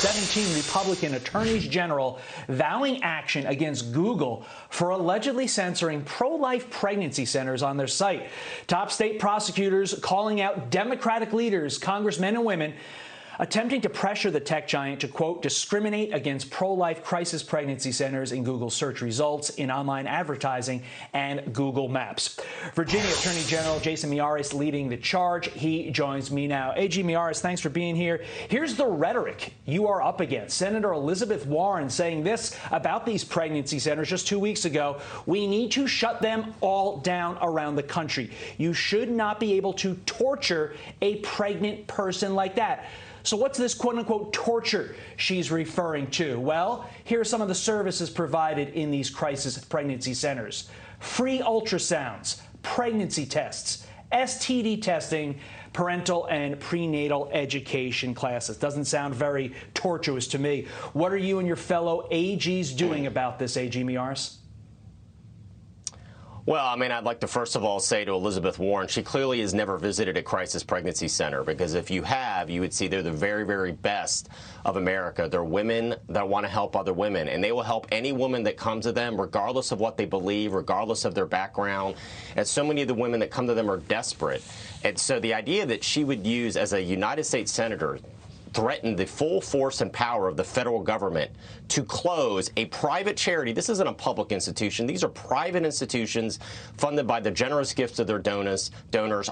17 Republican attorneys general vowing action against Google for allegedly censoring pro-life pregnancy centers on their site. Top state prosecutors calling out Democratic leaders, congressmen and women, attempting to pressure the tech giant to, quote, discriminate against pro-life crisis pregnancy centers in Google search results, in online advertising, and Google Maps. Virginia Attorney General Jason Miyares leading the charge. He joins me now. AG Miyares, thanks for being here. Here's the rhetoric you are up against. Senator Elizabeth Warren saying this about these pregnancy centers just 2 weeks ago: we need to shut them all down around the country. You should not be able to torture a pregnant person like that. So what's this quote-unquote torture she's referring to? Well, here are some of the services provided in these crisis pregnancy centers: free ultrasounds, pregnancy tests, STD testing, parental and prenatal education classes. Doesn't sound very tortuous to me. What are you and your fellow AGs doing about this, AG Miyares? Well, I mean, I'd like to first of all say to Elizabeth Warren, she clearly has never visited a crisis pregnancy center, because if you have, you would see they're the very, very best of America. They're women that want to help other women, and they will help any woman that comes to them, regardless of what they believe, regardless of their background. And so many of the women that come to them are desperate. And so the idea that she would use, as a United States senator, threaten the full force and power of the federal government to close a private charity. This isn't a public institution. These are private institutions funded by the generous gifts of their donors,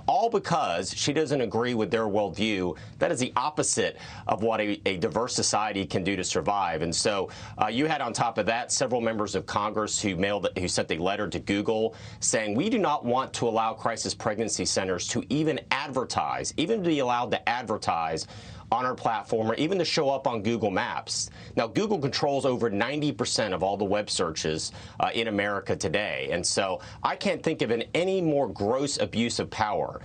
all because she doesn't agree with their worldview. That is the opposite of what a diverse society can do to survive. And so you had on top of that several members of Congress who sent a letter to Google saying, we do not want to allow crisis pregnancy centers to even advertise, even to be allowed to advertise on our platform, or even to show up on Google Maps. Now, Google controls over 90% of all the web searches in America today. And so I can't think of any more gross abuse of power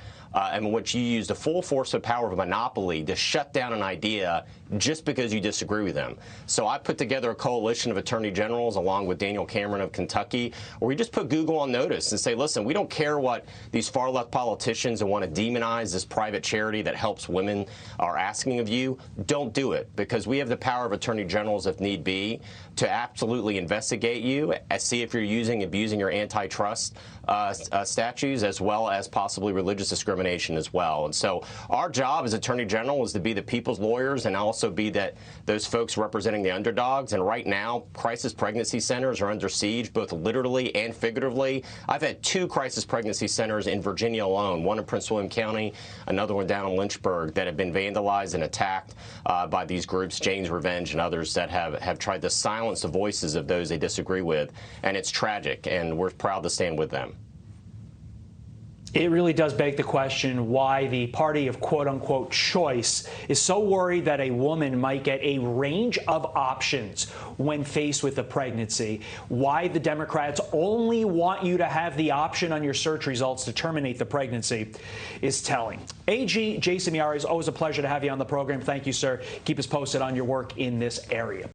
in which you use the full force of power of a monopoly to shut down an idea just because you disagree with them. So I put together a coalition of attorney generals along with Daniel Cameron of Kentucky, where we just put Google on notice and say, listen, we don't care what these far-left politicians who want to demonize this private charity that helps women are asking of you. Don't do it, because we have the power of attorney generals, if need be, to absolutely investigate you, see if you're abusing your antitrust statutes, as well as possibly religious discrimination as well. And so our job as attorney general is to be the people's lawyers and also be those folks representing the underdogs. And right now, crisis pregnancy centers are under siege, both literally and figuratively. I've had 2 crisis pregnancy centers in Virginia alone, one in Prince William County, another one down in Lynchburg, that have been vandalized and attacked by these groups, Jane's Revenge and others, that have tried to silence the voices of those they disagree with. And it's tragic, and we're proud to stand with them. It really does beg the question why the party of quote-unquote choice is so worried that a woman might get a range of options when faced with a pregnancy. Why the Democrats only want you to have the option on your search results to terminate the pregnancy is telling. AG Jason Miyares, always a pleasure to have you on the program. Thank you, sir. Keep us posted on your work in this area.